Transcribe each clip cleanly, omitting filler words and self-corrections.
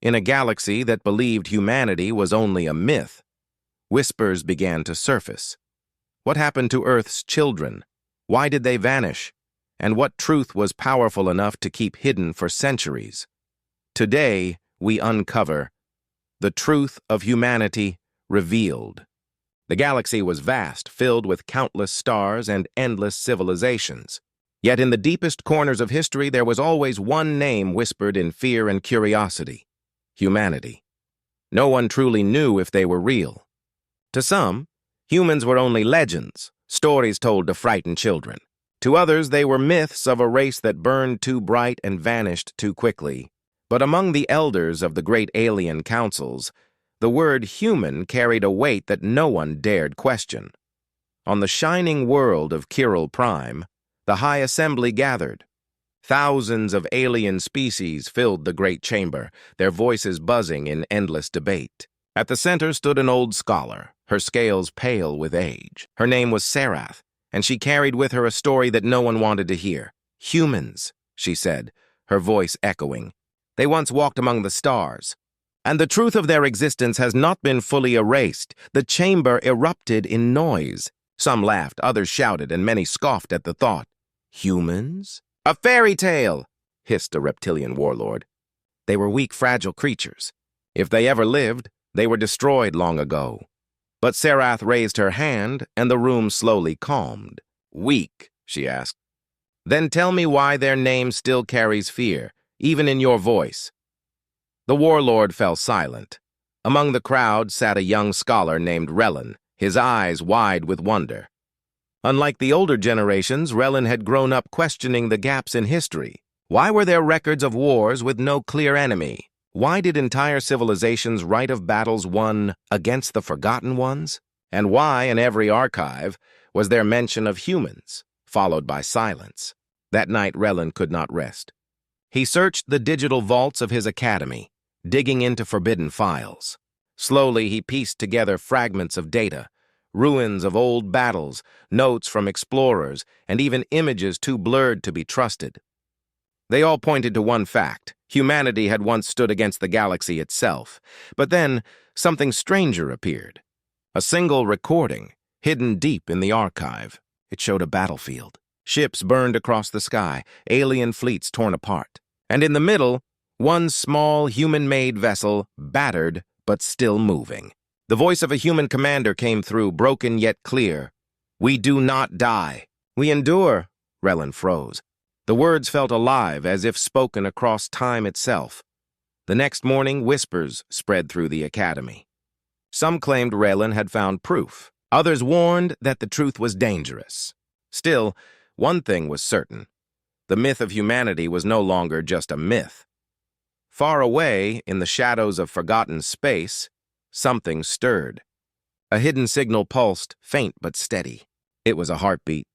In a galaxy that believed humanity was only a myth, whispers began to surface. What happened to Earth's children? Why did they vanish? And what truth was powerful enough to keep hidden for centuries? Today, we uncover the truth of humanity revealed. The galaxy was vast, filled with countless stars and endless civilizations. Yet in the deepest corners of history, there was always one name whispered in fear and curiosity: humanity. No one truly knew if they were real. To some, humans were only legends, stories told to frighten children. To others, they were myths of a race that burned too bright and vanished too quickly. But among the elders of the great alien councils, the word human carried a weight that no one dared question. On the shining world of Chiral Prime, the High Assembly gathered. Thousands of alien species filled the great chamber, their voices buzzing in endless debate. At the center stood an old scholar, her scales pale with age. Her name was Sarath, and she carried with her a story that no one wanted to hear. Humans, she said, her voice echoing. They once walked among the stars, and the truth of their existence has not been fully erased. The chamber erupted in noise. Some laughed, others shouted, and many scoffed at the thought. Humans? A fairy tale, hissed a reptilian warlord. They were weak, fragile creatures. If they ever lived, they were destroyed long ago. But Sarath raised her hand, and the room slowly calmed. Weak, she asked. Then tell me why their name still carries fear, even in your voice. The warlord fell silent. Among the crowd sat a young scholar named Relin, his eyes wide with wonder. Unlike the older generations, Relin had grown up questioning the gaps in history. Why were there records of wars with no clear enemy? Why did entire civilizations write of battles won against the forgotten ones? And why, in every archive, was there mention of humans, followed by silence? That night, Relin could not rest. He searched the digital vaults of his academy, digging into forbidden files. Slowly, he pieced together fragments of data, ruins of old battles, notes from explorers, and even images too blurred to be trusted. They all pointed to one fact: humanity had once stood against the galaxy itself. But then, something stranger appeared. A single recording, hidden deep in the archive. It showed a battlefield. Ships burned across the sky, alien fleets torn apart. And in the middle, one small human-made vessel, battered but still moving. The voice of a human commander came through, broken yet clear. We do not die. We endure. Relin froze. The words felt alive, as if spoken across time itself. The next morning, whispers spread through the academy. Some claimed Relin had found proof. Others warned that the truth was dangerous. Still, one thing was certain. The myth of humanity was no longer just a myth. Far away, in the shadows of forgotten space, something stirred. A hidden signal pulsed, faint but steady. It was a heartbeat.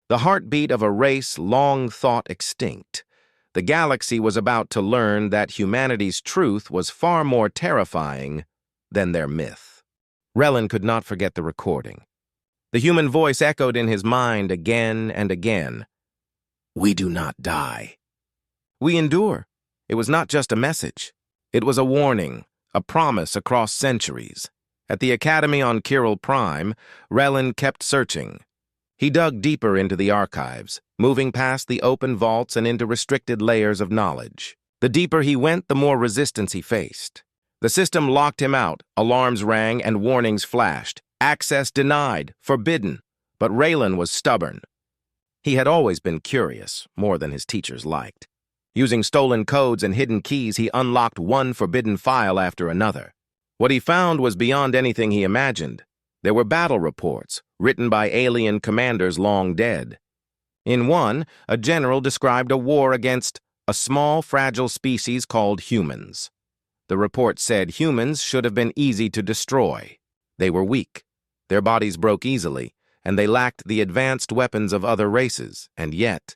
The heartbeat of a race long thought extinct. The galaxy was about to learn that humanity's truth was far more terrifying than their myth. Relin could not forget the recording. The human voice echoed in his mind again and again. We do not die. We endure. It was not just a message. It was a warning, a promise across centuries. At the Academy on Chiral Prime, Relin kept searching. He dug deeper into the archives, moving past the open vaults and into restricted layers of knowledge. The deeper he went, the more resistance he faced. The system locked him out, alarms rang, and warnings flashed. Access denied, forbidden. But Relin was stubborn. He had always been curious, more than his teachers liked. Using stolen codes and hidden keys, he unlocked one forbidden file after another. What he found was beyond anything he imagined. There were battle reports, written by alien commanders long dead. In one, a general described a war against a small, fragile species called humans. The report said humans should have been easy to destroy. They were weak. Their bodies broke easily, and they lacked the advanced weapons of other races, and yet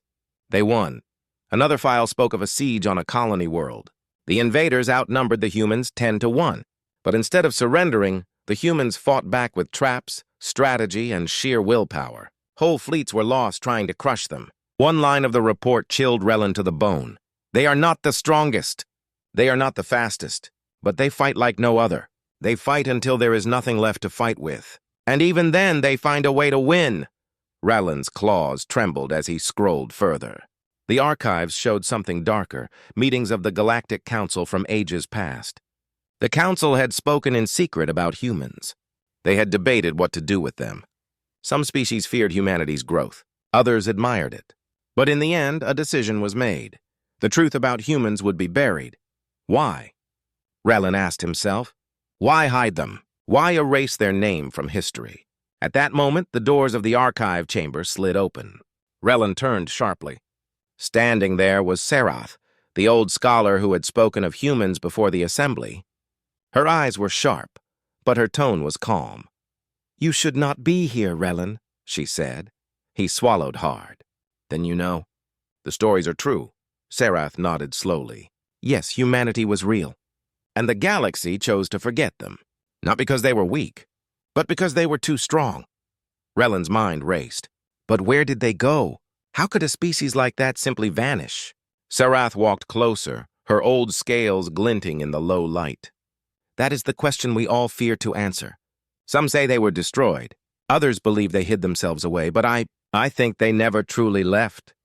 they won. Another file spoke of a siege on a colony world. The invaders outnumbered the humans 10-1, but instead of surrendering, the humans fought back with traps, strategy, and sheer willpower. Whole fleets were lost trying to crush them. One line of the report chilled Relin to the bone. They are not the strongest. They are not the fastest, but they fight like no other. They fight until there is nothing left to fight with. And even then, they find a way to win. Raylan's claws trembled as he scrolled further. The archives showed something darker, meetings of the Galactic Council from ages past. The Council had spoken in secret about humans. They had debated what to do with them. Some species feared humanity's growth. Others admired it. But in the end, a decision was made. The truth about humans would be buried. Why? Raylan asked himself. Why hide them? Why erase their name from history? At that moment, the doors of the archive chamber slid open. Raylan turned sharply. Standing there was Sarath, the old scholar who had spoken of humans before the assembly. Her eyes were sharp, but her tone was calm. "You should not be here, Raylan," she said. He swallowed hard. "Then you know." "The stories are true." Sarath nodded slowly. "Yes, humanity was real. And the galaxy chose to forget them. Not because they were weak, but because they were too strong." Raylan's mind raced. But where did they go? How could a species like that simply vanish? Sarath walked closer, her old scales glinting in the low light. "That is the question we all fear to answer. Some say they were destroyed. Others believe they hid themselves away, but I think they never truly left."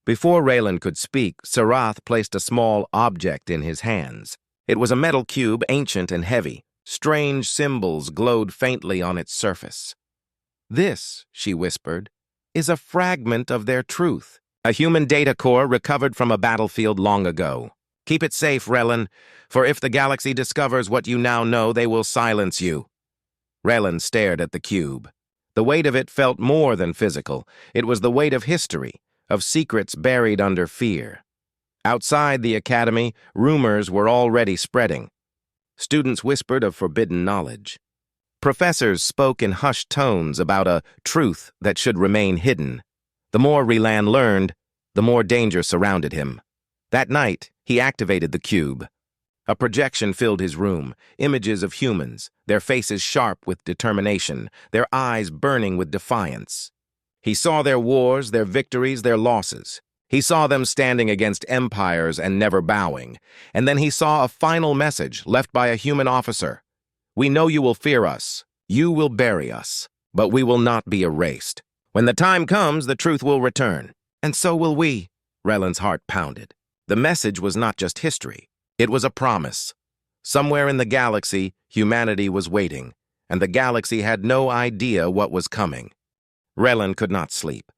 Before Raylan could speak, Sarath placed a small object in his hands. It was a metal cube, ancient and heavy. Strange symbols glowed faintly on its surface. "This," she whispered, "is a fragment of their truth. A human data core recovered from a battlefield long ago. Keep it safe, Raylan, for if the galaxy discovers what you now know, they will silence you." Raylan stared at the cube. The weight of it felt more than physical. It was the weight of history, of secrets buried under fear. Outside the academy, rumors were already spreading. Students whispered of forbidden knowledge. Professors spoke in hushed tones about a truth that should remain hidden. The more Raylan learned, the more danger surrounded him. That night, he activated the cube. A projection filled his room, images of humans, their faces sharp with determination, their eyes burning with defiance. He saw their wars, their victories, their losses. He saw them standing against empires and never bowing. And then he saw a final message left by a human officer. "We know you will fear us. You will bury us. But we will not be erased. When the time comes, the truth will return. And so will we." Raylan's heart pounded. The message was not just history. It was a promise. Somewhere in the galaxy, humanity was waiting, and the galaxy had no idea what was coming. Raylan could not sleep.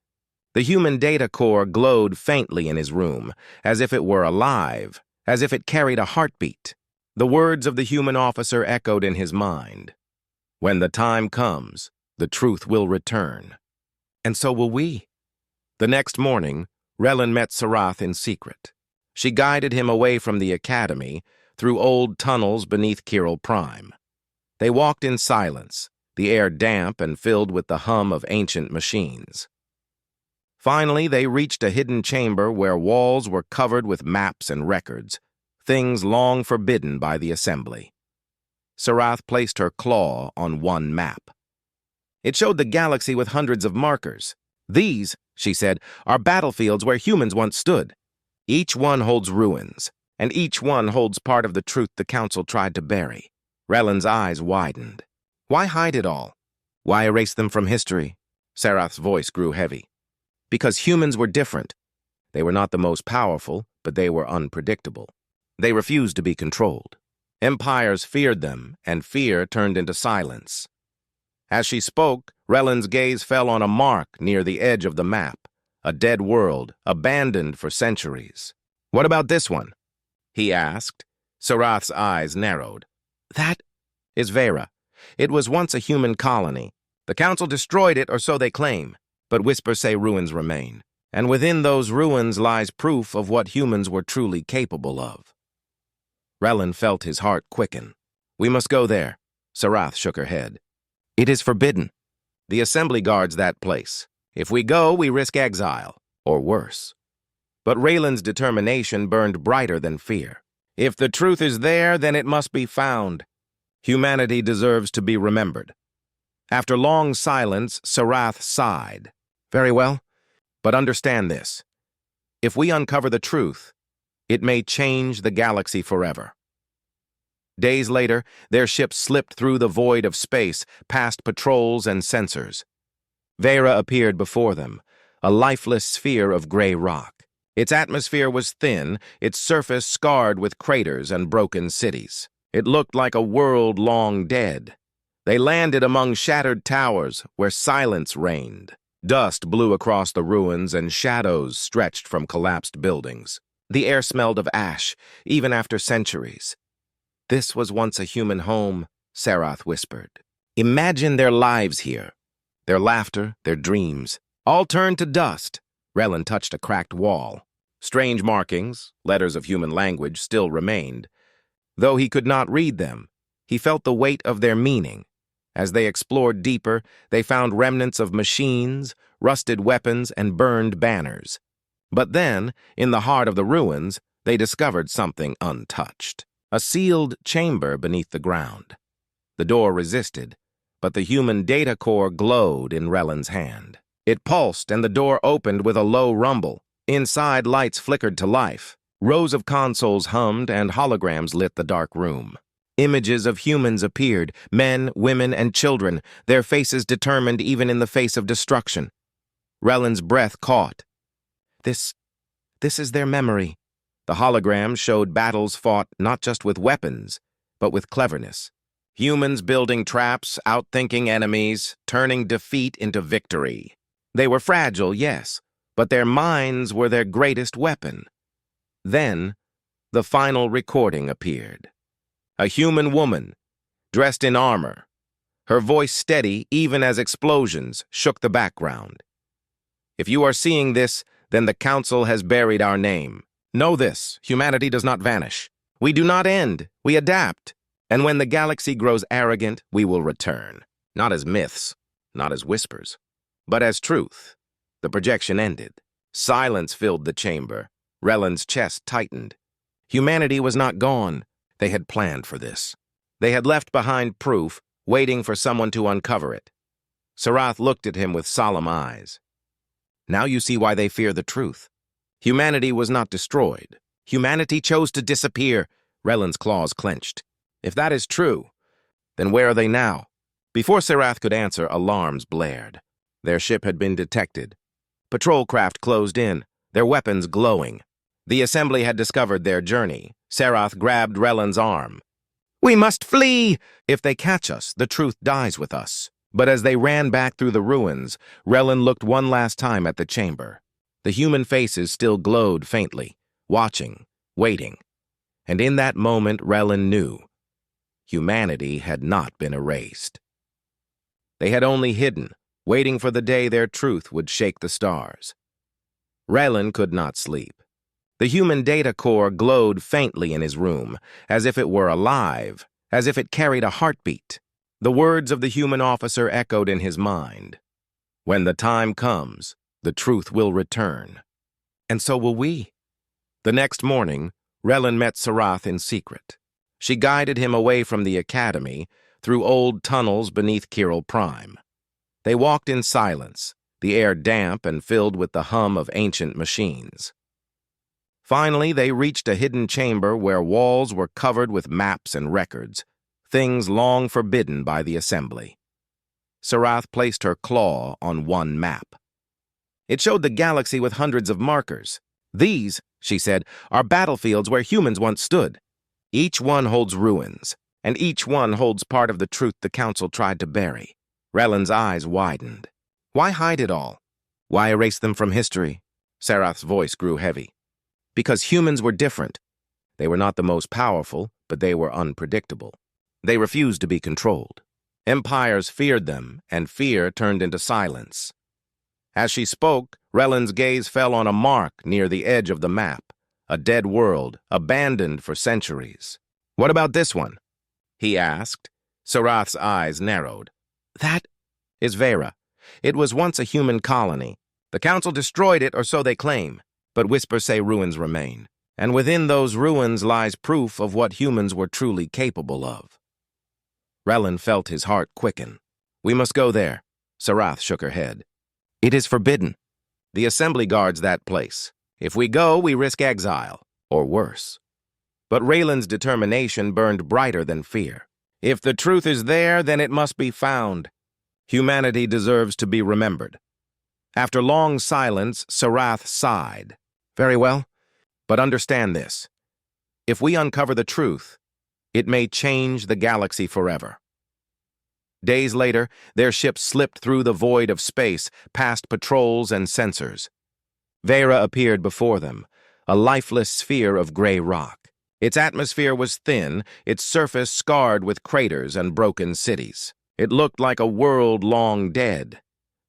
The human data core glowed faintly in his room, as if it were alive, as if it carried a heartbeat. The words of the human officer echoed in his mind. "When the time comes, the truth will return. And so will we." The next morning, Raylan met Sarath in secret. She guided him away from the academy, through old tunnels beneath Chiral Prime. They walked in silence, the air damp and filled with the hum of ancient machines. Finally, they reached a hidden chamber where walls were covered with maps and records, things long forbidden by the assembly. Sarath placed her claw on one map. It showed the galaxy with hundreds of markers. "These," she said, "are battlefields where humans once stood. Each one holds ruins, and each one holds part of the truth the Council tried to bury." Raylan's eyes widened. Why hide it all? Why erase them from history? Sarath's voice grew heavy. Because humans were different. They were not the most powerful, but they were unpredictable. They refused to be controlled. Empires feared them, and fear turned into silence. As she spoke, Raylan's gaze fell on a mark near the edge of the map, a dead world, abandoned for centuries. "What about this one?" he asked. Sarath's eyes narrowed. "That is Vera. It was once a human colony. The Council destroyed it, or so they claim. But whispers say ruins remain, and within those ruins lies proof of what humans were truly capable of." Raylan felt his heart quicken. "We must go there." Sarath shook her head. "It is forbidden. The assembly guards that place. If we go, we risk exile, or worse." But Raylan's determination burned brighter than fear. If the truth is there, then it must be found. Humanity deserves to be remembered. After long silence, Sarath sighed. "Very well, but understand this. If we uncover the truth, It may change the galaxy forever. Days later, their ship slipped through the void of space, past patrols and sensors. Vera appeared before them, a lifeless sphere of gray rock. Its atmosphere was thin, its surface scarred with craters and broken cities. It looked like a world long dead. They landed among shattered towers where silence reigned. Dust blew across the ruins and shadows stretched from collapsed buildings. The air smelled of ash, even after centuries. "This was once a human home," Sarath whispered. "Imagine their lives here. Their laughter, their dreams, all turned to dust." Relin touched a cracked wall. Strange markings, letters of human language, still remained. Though he could not read them, he felt the weight of their meaning. As they explored deeper, they found remnants of machines, rusted weapons, and burned banners. But then, in the heart of the ruins, they discovered something untouched. A sealed chamber beneath the ground. The door resisted, but the human data core glowed in Relin's hand. It pulsed, and the door opened with a low rumble. Inside, lights flickered to life. Rows of consoles hummed, and holograms lit the dark room. Images of humans appeared, men, women, and children, their faces determined even in the face of destruction. Relin's breath caught. This is their memory. The holograms showed battles fought not just with weapons, but with cleverness. Humans building traps, outthinking enemies, turning defeat into victory. They were fragile, yes, but their minds were their greatest weapon. Then, the final recording appeared. A human woman, dressed in armor, her voice steady even as explosions shook the background. "If you are seeing this, then the Council has buried our name. Know this, humanity does not vanish. We do not end, we adapt. And when the galaxy grows arrogant, we will return. Not as myths, not as whispers, but as truth." The projection ended. Silence filled the chamber. Relin's chest tightened. Humanity was not gone. They had planned for this. They had left behind proof, waiting for someone to uncover it. Sarath looked at him with solemn eyes. "Now you see why they fear the truth. Humanity was not destroyed. Humanity chose to disappear." Relin's claws clenched. "If that is true, then where are they now?" Before Sarath could answer, alarms blared. Their ship had been detected. Patrol craft closed in, their weapons glowing. The assembly had discovered their journey. Sarath grabbed Relin's arm. "We must flee! If they catch us, the truth dies with us." But as they ran back through the ruins, Relin looked one last time at the chamber. The human faces still glowed faintly, watching, waiting. And in that moment, Relin knew. Humanity had not been erased. They had only hidden, waiting for the day their truth would shake the stars. Relin could not sleep. The human data core glowed faintly in his room, as if it were alive, as if it carried a heartbeat. The words of the human officer echoed in his mind. "When the time comes, the truth will return. And so will we." The next morning, Relin met Sarath in secret. She guided him away from the academy, through old tunnels beneath Kiral Prime. They walked in silence, the air damp and filled with the hum of ancient machines. Finally, they reached a hidden chamber where walls were covered with maps and records, things long forbidden by the assembly. Sarath placed her claw on one map. It showed the galaxy with hundreds of markers. "These," she said, "are battlefields where humans once stood. Each one holds ruins, and each one holds part of the truth the Council tried to bury." Relin's eyes widened. "Why hide it all? Why erase them from history?" Sarath's voice grew heavy. "Because humans were different. They were not the most powerful, but they were unpredictable. They refused to be controlled. Empires feared them, and fear turned into silence." As she spoke, Relin's gaze fell on a mark near the edge of the map, a dead world, abandoned for centuries. "What about this one?" he asked. Sarath's eyes narrowed. "That is Vera. It was once a human colony. The Council destroyed it, or so they claim, but whispers say ruins remain. And within those ruins lies proof of what humans were truly capable of." Relin felt his heart quicken. "We must go there." Sarath shook her head. "It is forbidden. The assembly guards that place. If we go, we risk exile. or worse. But Raylan's determination burned brighter than fear. If the truth is there, then it must be found. Humanity deserves to be remembered. After long silence, Sarath sighed. Very well, but understand this. If we uncover the truth, it may change the galaxy forever. Days later, their ship slipped through the void of space, past patrols and sensors. Vera appeared before them, a lifeless sphere of gray rock. Its atmosphere was thin, its surface scarred with craters and broken cities. It looked like a world long dead.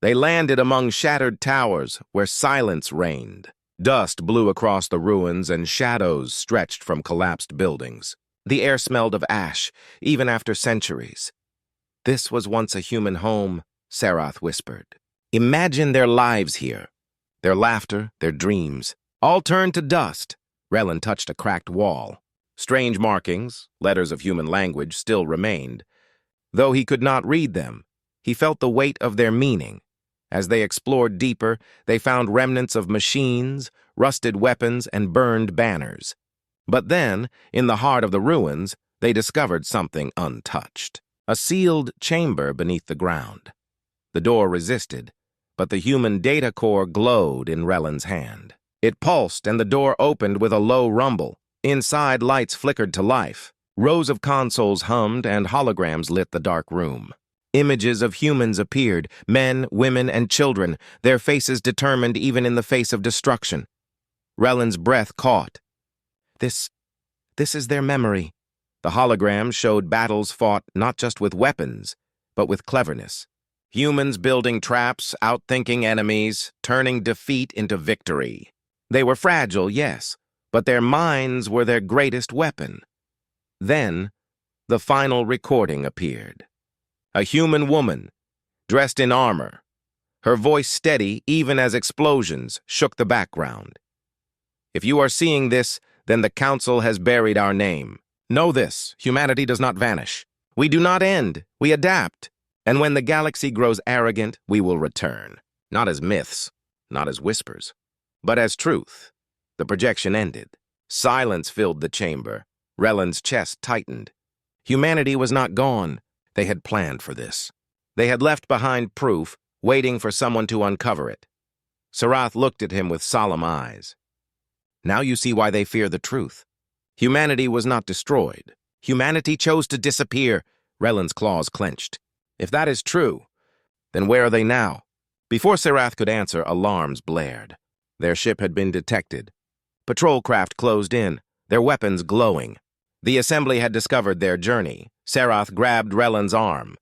They landed among shattered towers where silence reigned. Dust blew across the ruins and shadows stretched from collapsed buildings. The air smelled of ash, even after centuries. This was once a human home, Sarath whispered. Imagine their lives here. Their laughter, their dreams, all turned to dust. Rellin touched a cracked wall. Strange markings, letters of human language, still remained. Though he could not read them, he felt the weight of their meaning. As they explored deeper, they found remnants of machines, rusted weapons, and burned banners. But then, in the heart of the ruins, they discovered something untouched. A sealed chamber beneath the ground. The door resisted, but the human data core glowed in Rellin's hand. It pulsed, and the door opened with a low rumble. Inside, lights flickered to life. Rows of consoles hummed, and holograms lit the dark room. Images of humans appeared, men, women, and children, their faces determined even in the face of destruction. Rellin's breath caught. This is their memory. The holograms showed battles fought not just with weapons, but with cleverness. Humans building traps, outthinking enemies, turning defeat into victory. They were fragile, yes, but their minds were their greatest weapon. Then, the final recording appeared. A human woman, dressed in armor, her voice steady even as explosions shook the background. If you are seeing this, then the Council has buried our name. Know this, humanity does not vanish. We do not end, we adapt. And when the galaxy grows arrogant, we will return. Not as myths, not as whispers, but as truth. The projection ended. Silence filled the chamber. Rellin's chest tightened. Humanity was not gone. They had planned for this. They had left behind proof, waiting for someone to uncover it. Sarath looked at him with solemn eyes. Now you see why they fear the truth. Humanity was not destroyed. Humanity chose to disappear. Rellin's claws clenched. If that is true, then where are they now? Before Sarath could answer, alarms blared. Their ship had been detected. Patrol craft closed in, their weapons glowing. The assembly had discovered their journey. Sarath grabbed Rellin's arm.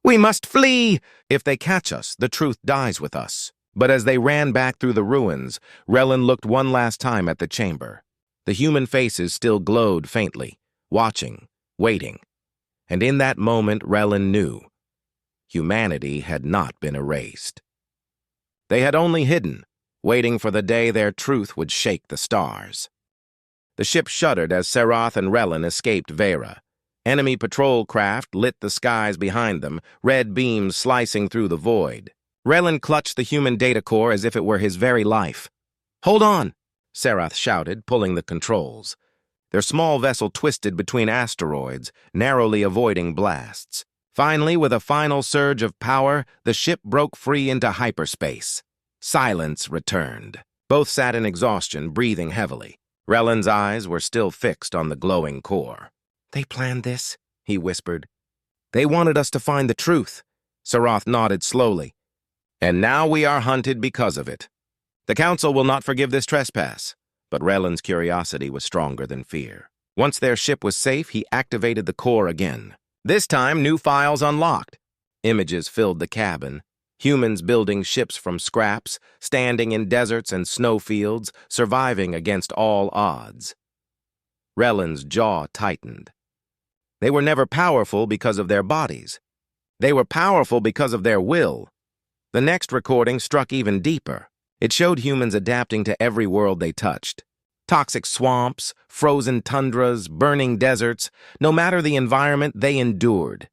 We must flee! If they catch us, the truth dies with us. But as they ran back through the ruins, Rellin looked one last time at the chamber. The human faces still glowed faintly, watching, waiting. And in that moment, Rellin knew. Humanity had not been erased. They had only hidden, waiting for the day their truth would shake the stars. The ship shuddered as Sarath and Rellin escaped Vera. Enemy patrol craft lit the skies behind them, red beams slicing through the void. Rellin clutched the human data core as if it were his very life. Hold on, Sarath shouted, pulling the controls. Their small vessel twisted between asteroids, narrowly avoiding blasts. Finally, with a final surge of power, the ship broke free into hyperspace. Silence returned. Both sat in exhaustion, breathing heavily. Rellin's eyes were still fixed on the glowing core. They planned this, he whispered. They wanted us to find the truth. Sarath nodded slowly. And now we are hunted because of it. The Council will not forgive this trespass. But Rellin's curiosity was stronger than fear. Once their ship was safe, he activated the core again. This time, new files unlocked. Images filled the cabin. Humans building ships from scraps, standing in deserts and snowfields, surviving against all odds. Rellin's jaw tightened. They were never powerful because of their bodies. They were powerful because of their will. The next recording struck even deeper. It showed humans adapting to every world they touched. Toxic swamps, frozen tundras, burning deserts, no matter the environment, they endured.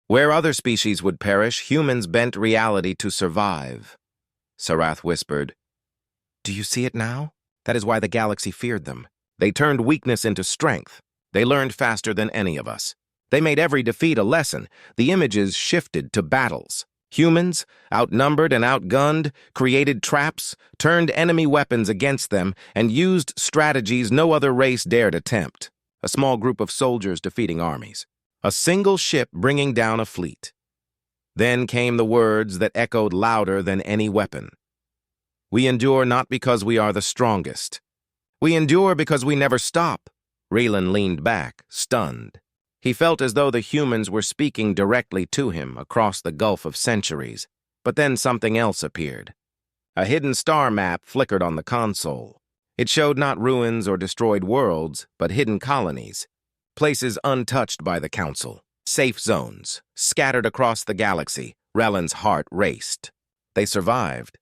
Where other species would perish, humans bent reality to survive. Sarath whispered, Do you see it now? That is why the galaxy feared them. They turned weakness into strength. They learned faster than any of us. They made every defeat a lesson. The images shifted to battles. Humans, outnumbered and outgunned, created traps, turned enemy weapons against them, and used strategies no other race dared attempt. A small group of soldiers defeating armies. A single ship bringing down a fleet. Then came the words that echoed louder than any weapon. We endure not because we are the strongest. We endure because we never stop. Raylan leaned back, stunned. He felt as though the humans were speaking directly to him across the gulf of centuries. But then something else appeared. A hidden star map flickered on the console. It showed not ruins or destroyed worlds, but hidden colonies. Places untouched by the Council. Safe zones, scattered across the galaxy. Raylan's heart raced. They survived.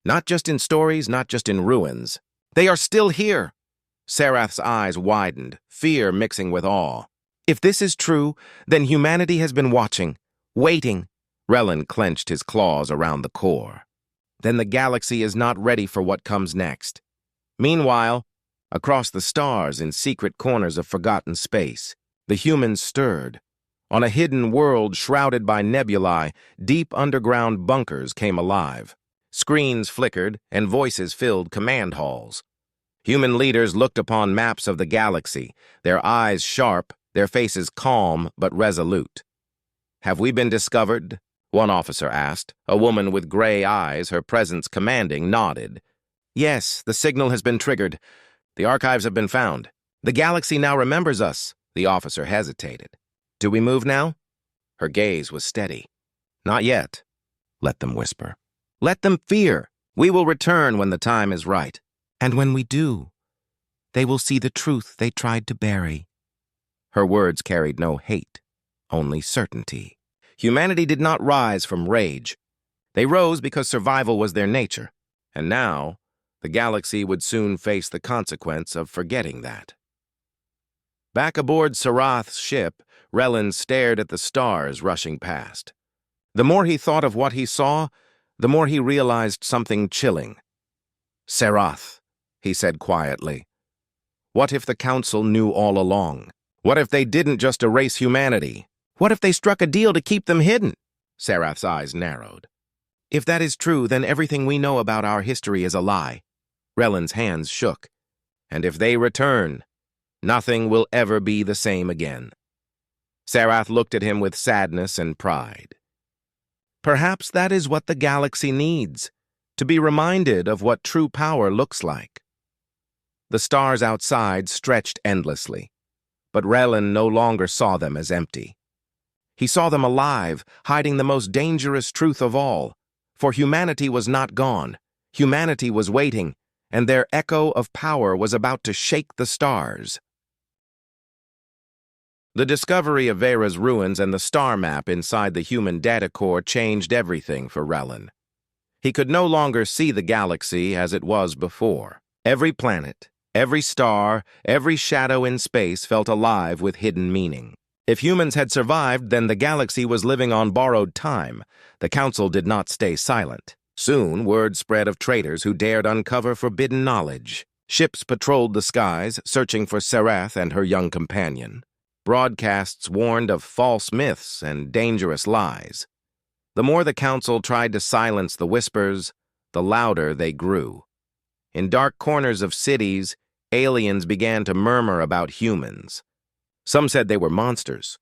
Not just in stories, not just in ruins. They are still here. Sarath's eyes widened, fear mixing with awe. If this is true, then humanity has been watching, waiting. Raylan clenched his claws around the core. Then the galaxy is not ready for what comes next. Meanwhile, across the stars in secret corners of forgotten space, the humans stirred. On a hidden world shrouded by nebulae, deep underground bunkers came alive. Screens flickered and voices filled command halls. Human leaders looked upon maps of the galaxy, their eyes sharp, their faces calm but resolute. "Have we been discovered?" one officer asked. A woman with gray eyes, her presence commanding, nodded. "Yes, the signal has been triggered. The archives have been found. The galaxy now remembers us." The officer hesitated. "Do we move now?" Her gaze was steady. "Not yet." "Let them whisper. Let them fear. We will return when the time is right. And when we do, they will see the truth they tried to bury." Her words carried no hate, only certainty. Humanity did not rise from rage. They rose because survival was their nature. And now, the galaxy would soon face the consequence of forgetting that. Back aboard Sarath's ship, Raylan stared at the stars rushing past. The more he thought of what he saw, the more he realized something chilling. "Sarath," he said quietly. "What if the Council knew all along? What if they didn't just erase humanity? What if they struck a deal to keep them hidden?" Sarath's eyes narrowed. "If that is true, then everything we know about our history is a lie." Raylan's hands shook. "And if they return, nothing will ever be the same again." Sarath looked at him with sadness and pride. "Perhaps that is what the galaxy needs, to be reminded of what true power looks like." The stars outside stretched endlessly, but Raylan no longer saw them as empty. He saw them alive, hiding the most dangerous truth of all. For humanity was not gone. Humanity was waiting, and their echo of power was about to shake the stars. The discovery of Vera's ruins and the star map inside the human data core changed everything for Raylan. He could no longer see the galaxy as it was before. Every planet, every star, every shadow in space felt alive with hidden meaning. If humans had survived, then the galaxy was living on borrowed time. The Council did not stay silent. Soon, word spread of traitors who dared uncover forbidden knowledge. Ships patrolled the skies, searching for Sarath and her young companion. Broadcasts warned of false myths and dangerous lies. The more the Council tried to silence the whispers, the louder they grew. In dark corners of cities, aliens began to murmur about humans. Some said they were monsters.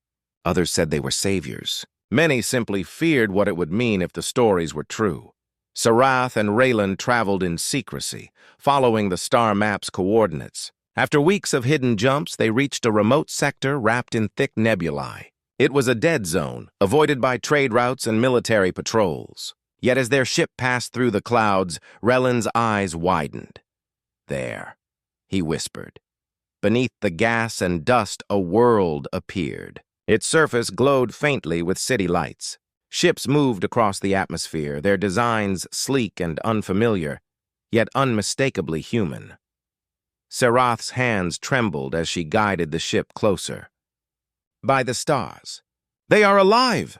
Others said they were saviors. Many simply feared what it would mean if the stories were true. Sarath and Raylan traveled in secrecy, following the star map's coordinates. After weeks of hidden jumps, they reached a remote sector wrapped in thick nebulae. It was a dead zone, avoided by trade routes and military patrols. Yet as their ship passed through the clouds, Raylan's eyes widened. "There," he whispered. Beneath the gas and dust, a world appeared. Its surface glowed faintly with city lights. Ships moved across the atmosphere, their designs sleek and unfamiliar, yet unmistakably human. Sarath's hands trembled as she guided the ship closer. "By the stars, they are alive!"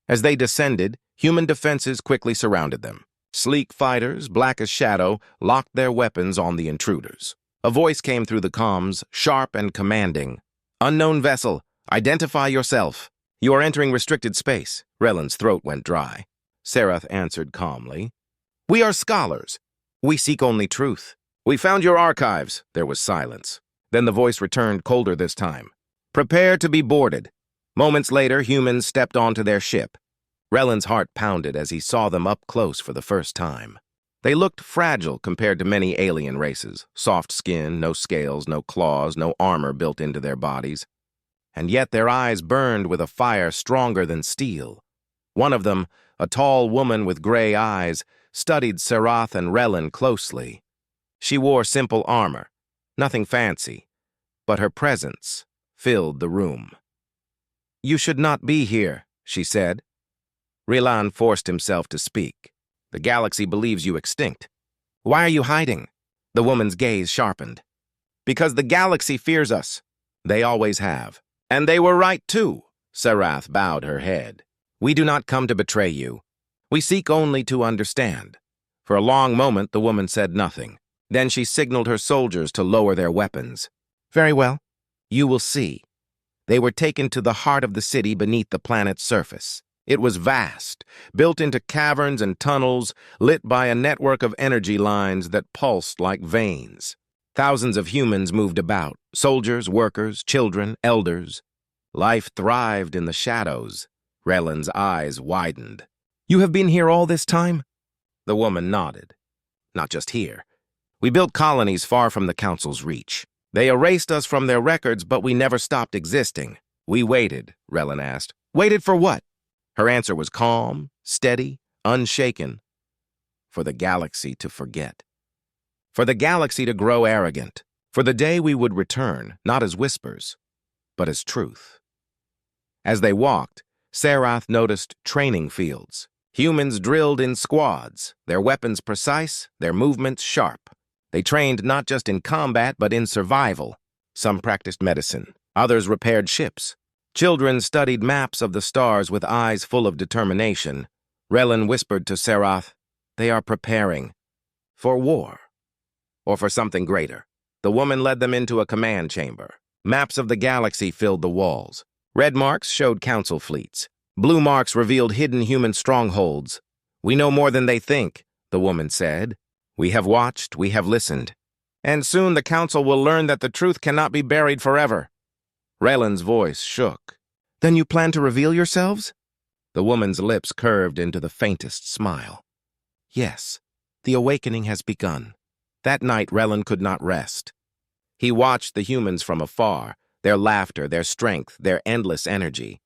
As they descended, human defenses quickly surrounded them. Sleek fighters, black as shadow, locked their weapons on the intruders. A voice came through the comms, sharp and commanding. "Unknown vessel, identify yourself. You are entering restricted space." Relan's throat went dry. Sarath answered calmly. "We are scholars. We seek only truth. We found your archives." There was silence. Then the voice returned, colder this time. "Prepare to be boarded." Moments later, humans stepped onto their ship. Relan's heart pounded as he saw them up close for the first time. They looked fragile compared to many alien races. Soft skin, no scales, no claws, no armor built into their bodies. And yet their eyes burned with a fire stronger than steel. One of them, a tall woman with gray eyes, studied Sarath and Relan closely. She wore simple armor, nothing fancy, but her presence filled the room. "You should not be here," she said. Relan forced himself to speak. "The galaxy believes you extinct. Why are you hiding?" The woman's gaze sharpened. "Because the galaxy fears us. They always have. And they were right too." Sarath bowed her head. "We do not come to betray you. We seek only to understand." For a long moment, the woman said nothing. Then she signaled her soldiers to lower their weapons. "Very well. You will see." They were taken to the heart of the city beneath the planet's surface. It was vast, built into caverns and tunnels, lit by a network of energy lines that pulsed like veins. Thousands of humans moved about, soldiers, workers, children, elders. Life thrived in the shadows. Relan's eyes widened. "You have been here all this time?" The woman nodded. "Not just here. We built colonies far from the Council's reach. They erased us from their records, but we never stopped existing." "We waited," Relan asked. "Waited for what?" Her answer was calm, steady, unshaken. "For the galaxy to forget. For the galaxy to grow arrogant. For the day we would return, not as whispers, but as truth." As they walked, Sarath noticed training fields. Humans drilled in squads, their weapons precise, their movements sharp. They trained not just in combat, but in survival. Some practiced medicine. Others repaired ships. Children studied maps of the stars with eyes full of determination. Relan whispered to Sarath, "They are preparing for war, or for something greater." The woman led them into a command chamber. Maps of the galaxy filled the walls. Red marks showed council fleets. Blue marks revealed hidden human strongholds. "We know more than they think," the woman said. "We have watched, we have listened. And soon the council will learn that the truth cannot be buried forever." Relan's voice shook. "Then you plan to reveal yourselves?" The woman's lips curved into the faintest smile. "Yes, the awakening has begun." That night, Relan could not rest. He watched the humans from afar, their laughter, their strength, their endless energy.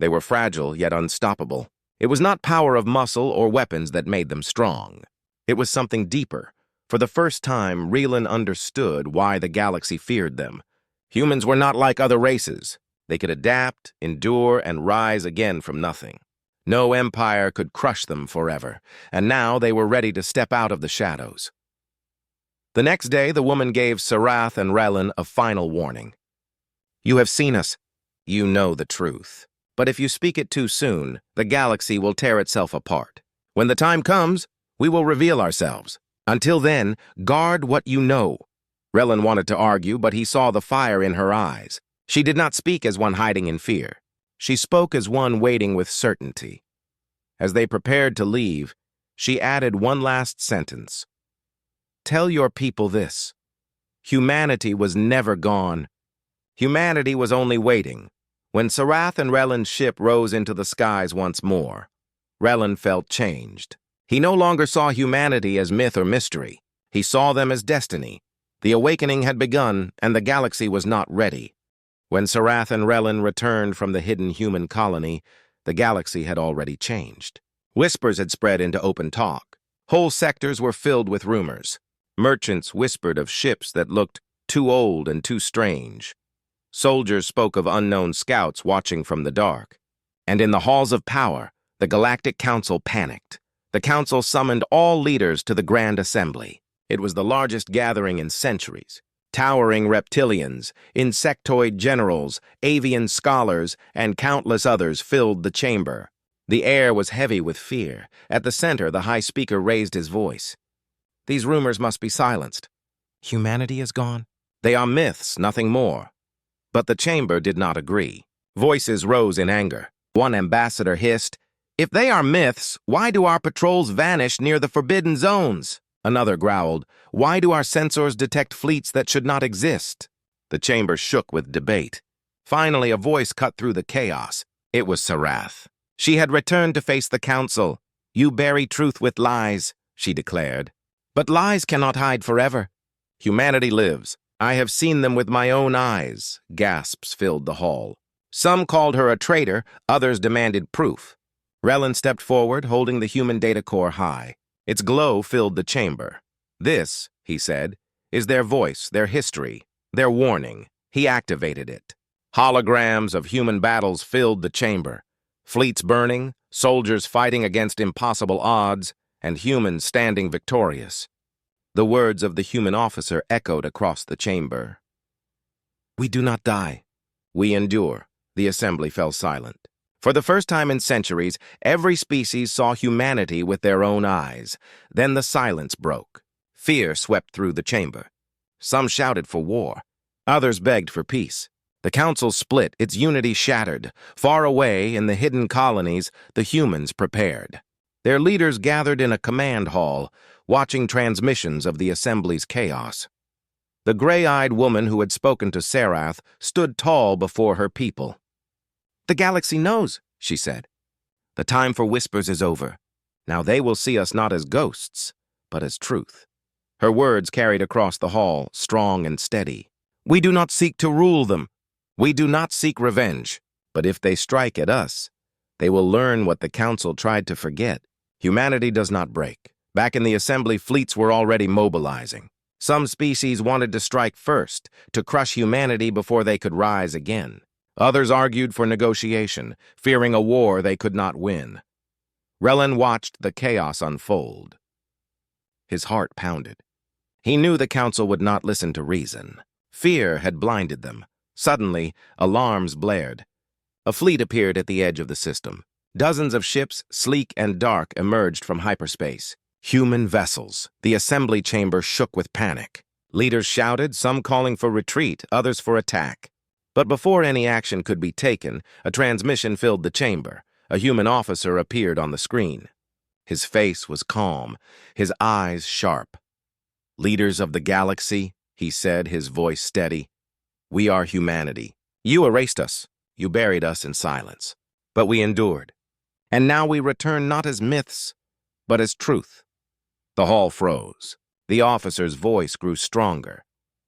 They were fragile, yet unstoppable. It was not power of muscle or weapons that made them strong. It was something deeper. For the first time, Relan understood why the galaxy feared them. Humans were not like other races. They could adapt, endure, and rise again from nothing. No empire could crush them forever, and now they were ready to step out of the shadows. The next day, the woman gave Sarath and Relan a final warning. "You have seen us. You know the truth. But if you speak it too soon, the galaxy will tear itself apart. When the time comes, we will reveal ourselves. Until then, guard what you know." Relan wanted to argue, but he saw the fire in her eyes. She did not speak as one hiding in fear. She spoke as one waiting with certainty. As they prepared to leave, she added one last sentence. "Tell your people this. Humanity was never gone. Humanity was only waiting." When Sarath and Relan's ship rose into the skies once more, Relan felt changed. He no longer saw humanity as myth or mystery. He saw them as destiny. The awakening had begun, and the galaxy was not ready. When Sarath and Relan returned from the hidden human colony, the galaxy had already changed. Whispers had spread into open talk. Whole sectors were filled with rumors. Merchants whispered of ships that looked too old and too strange. Soldiers spoke of unknown scouts watching from the dark. And in the halls of power, the Galactic Council panicked. The Council summoned all leaders to the Grand Assembly. It was the largest gathering in centuries. Towering reptilians, insectoid generals, avian scholars, and countless others filled the chamber. The air was heavy with fear. At the center, the high speaker raised his voice. "These rumors must be silenced. Humanity is gone? They are myths, nothing more. But the chamber did not agree. Voices rose in anger. One ambassador hissed, "If they are myths, why do our patrols vanish near the forbidden zones?" Another growled, "Why do our sensors detect fleets that should not exist?" The chamber shook with debate. Finally, a voice cut through the chaos. It was Sarath. She had returned to face the council. "You bury truth with lies," she declared. "But lies cannot hide forever. Humanity lives. I have seen them with my own eyes." Gasps filled the hall. Some called her a traitor, others demanded proof. Relin stepped forward, holding the human data core high. Its glow filled the chamber. "This," he said, "is their voice, their history, their warning." He activated it. Holograms of human battles filled the chamber. Fleets burning, soldiers fighting against impossible odds, and humans standing victorious. The words of the human officer echoed across the chamber. "We do not die. We endure." The assembly fell silent. For the first time in centuries, every species saw humanity with their own eyes. Then the silence broke. Fear swept through the chamber. Some shouted for war. Others begged for peace. The council split, its unity shattered. Far away, in the hidden colonies, the humans prepared. Their leaders gathered in a command hall, watching transmissions of the assembly's chaos. The gray-eyed woman who had spoken to Sarath stood tall before her people. "The galaxy knows," she said. "The time for whispers is over. Now they will see us not as ghosts, but as truth." Her words carried across the hall, strong and steady. "We do not seek to rule them. We do not seek revenge. But if they strike at us, they will learn what the council tried to forget. Humanity does not break." Back in the assembly, fleets were already mobilizing. Some species wanted to strike first, to crush humanity before they could rise again. Others argued for negotiation, fearing a war they could not win. Relin watched the chaos unfold. His heart pounded. He knew the council would not listen to reason. Fear had blinded them. Suddenly, alarms blared. A fleet appeared at the edge of the system. Dozens of ships, sleek and dark, emerged from hyperspace. Human vessels. The assembly chamber shook with panic. Leaders shouted, some calling for retreat, others for attack. But before any action could be taken, a transmission filled the chamber. A human officer appeared on the screen. His face was calm, his eyes sharp. "Leaders of the galaxy," he said, his voice steady, "we are humanity. You erased us. You buried us in silence. But we endured. And now we return not as myths, but as truth." The hall froze. The officer's voice grew stronger.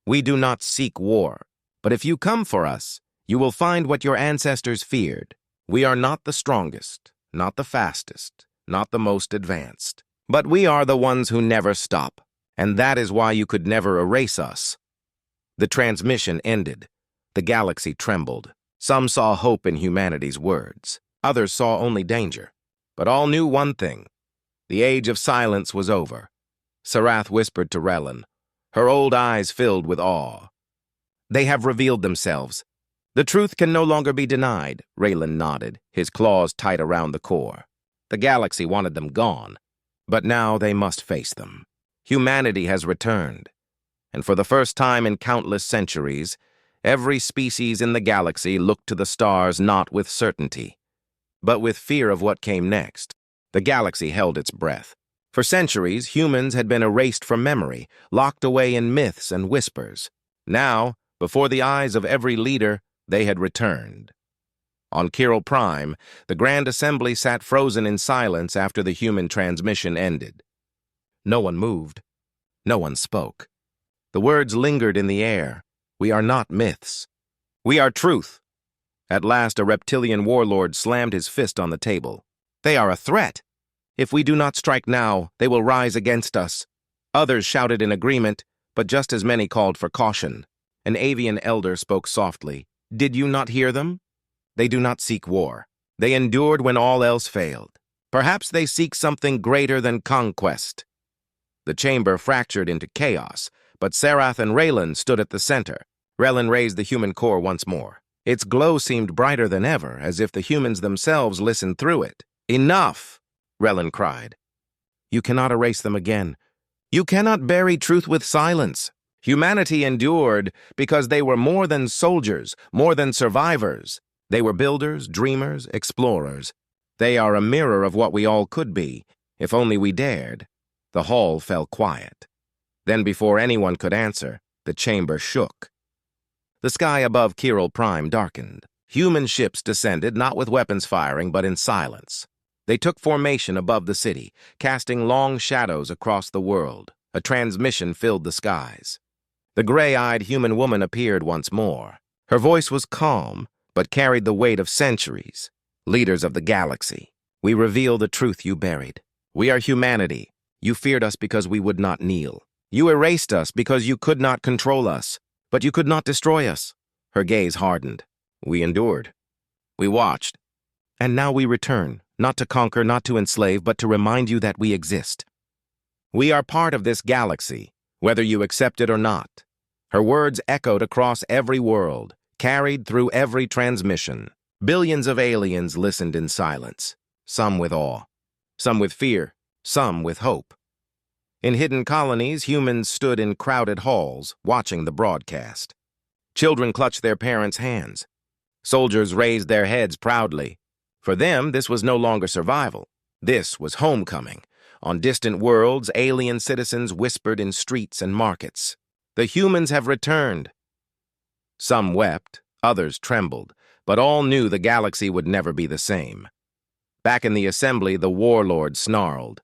"We do not seek war. But if you come for us, you will find what your ancestors feared. We are not the strongest, not the fastest, not the most advanced. But we are the ones who never stop. And that is why you could never erase us." The transmission ended. The galaxy trembled. Some saw hope in humanity's words. Others saw only danger. But all knew one thing. The age of silence was over. Sarath whispered to Relin. Her old eyes filled with awe. "They have revealed themselves. The truth can no longer be denied." Raylan nodded, his claws tight around the core. The galaxy wanted them gone, but now they must face them. Humanity has returned, and for the first time in countless centuries, every species in the galaxy looked to the stars not with certainty, but with fear of what came next. The galaxy held its breath. For centuries, humans had been erased from memory, locked away in myths and whispers. Now, before the eyes of every leader, they had returned. On Kyril Prime, the Grand Assembly sat frozen in silence after the human transmission ended. No one moved. No one spoke. The words lingered in the air. "We are not myths. We are truth." At last, a reptilian warlord slammed his fist on the table. "They are a threat. If we do not strike now, they will rise against us." Others shouted in agreement, but just as many called for caution. An avian elder spoke softly. "Did you not hear them? They do not seek war. They endured when all else failed. Perhaps they seek something greater than conquest." The chamber fractured into chaos, but Sarath and Raylan stood at the center. Relin raised the human core once more. Its glow seemed brighter than ever, as if the humans themselves listened through it. "Enough!" Relin cried. "You cannot erase them again. You cannot bury truth with silence." Humanity endured because they were more than soldiers, more than survivors. They were builders, dreamers, explorers. They are a mirror of what we all could be, if only we dared. The hall fell quiet. Then, before anyone could answer, the chamber shook. The sky above Chiral Prime darkened. Human ships descended, not with weapons firing, but in silence. They took formation above the city, casting long shadows across the world. A transmission filled the skies. The gray-eyed human woman appeared once more. Her voice was calm, but carried the weight of centuries. Leaders of the galaxy, we reveal the truth you buried. We are humanity. You feared us because we would not kneel. You erased us because you could not control us, but you could not destroy us. Her gaze hardened. We endured. We watched. And now we return, not to conquer, not to enslave, but to remind you that we exist. We are part of this galaxy, whether you accept it or not. Her words echoed across every world, carried through every transmission. Billions of aliens listened in silence, some with awe, some with fear, some with hope. In hidden colonies, humans stood in crowded halls, watching the broadcast. Children clutched their parents' hands. Soldiers raised their heads proudly. For them, this was no longer survival. This was homecoming. On distant worlds, alien citizens whispered in streets and markets. The humans have returned. Some wept, others trembled, but all knew the galaxy would never be the same. Back in the assembly, the warlord snarled.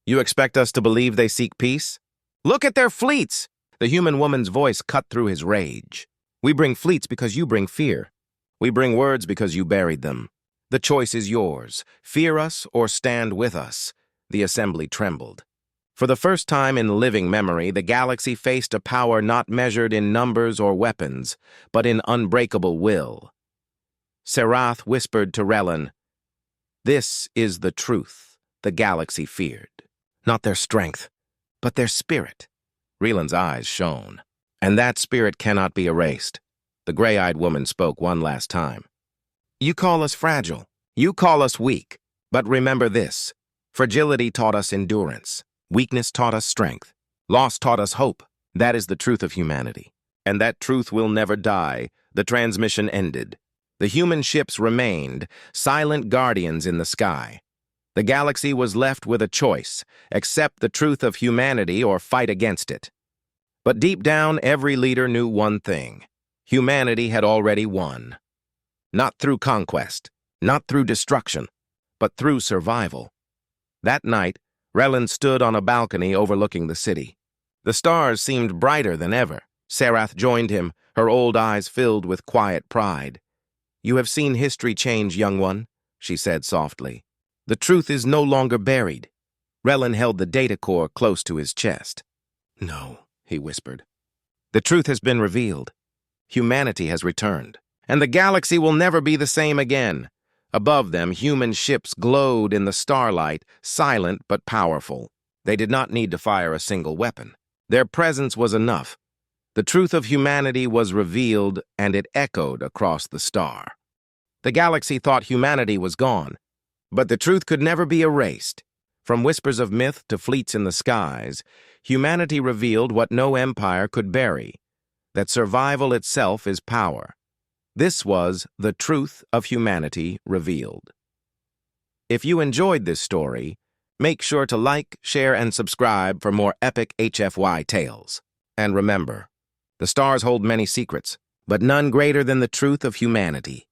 You expect us to believe they seek peace? Look at their fleets! The human woman's voice cut through his rage. We bring fleets because you bring fear. We bring words because you buried them. The choice is yours. Fear us or stand with us. The assembly trembled. For the first time in living memory, the galaxy faced a power not measured in numbers or weapons, but in unbreakable will. Serath whispered to Relin, "This is the truth the galaxy feared. Not their strength, but their spirit." Relin's eyes shone. "And that spirit cannot be erased." The gray-eyed woman spoke one last time. "You call us fragile. You call us weak. But remember this. Fragility taught us endurance. Weakness taught us strength. Loss taught us hope. That is the truth of humanity. And that truth will never die." The transmission ended. The human ships remained, silent guardians in the sky. The galaxy was left with a choice: accept the truth of humanity or fight against it. But deep down, every leader knew one thing. Humanity had already won. Not through conquest, not through destruction, but through survival. That night, Relin stood on a balcony overlooking the city. The stars seemed brighter than ever. Serath joined him, her old eyes filled with quiet pride. "You have seen history change, young one," she said softly. "The truth is no longer buried." Relin held the data core close to his chest. "No," he whispered. "The truth has been revealed. Humanity has returned, and the galaxy will never be the same again." Above them, human ships glowed in the starlight, silent but powerful. They did not need to fire a single weapon. Their presence was enough. The truth of humanity was revealed, and it echoed across the star. The galaxy thought humanity was gone, but the truth could never be erased. From whispers of myth to fleets in the skies, humanity revealed what no empire could bury, that survival itself is power. This was the truth of humanity revealed. If you enjoyed this story, make sure to like, share, and subscribe for more epic HFY tales. And remember, the stars hold many secrets, but none greater than the truth of humanity.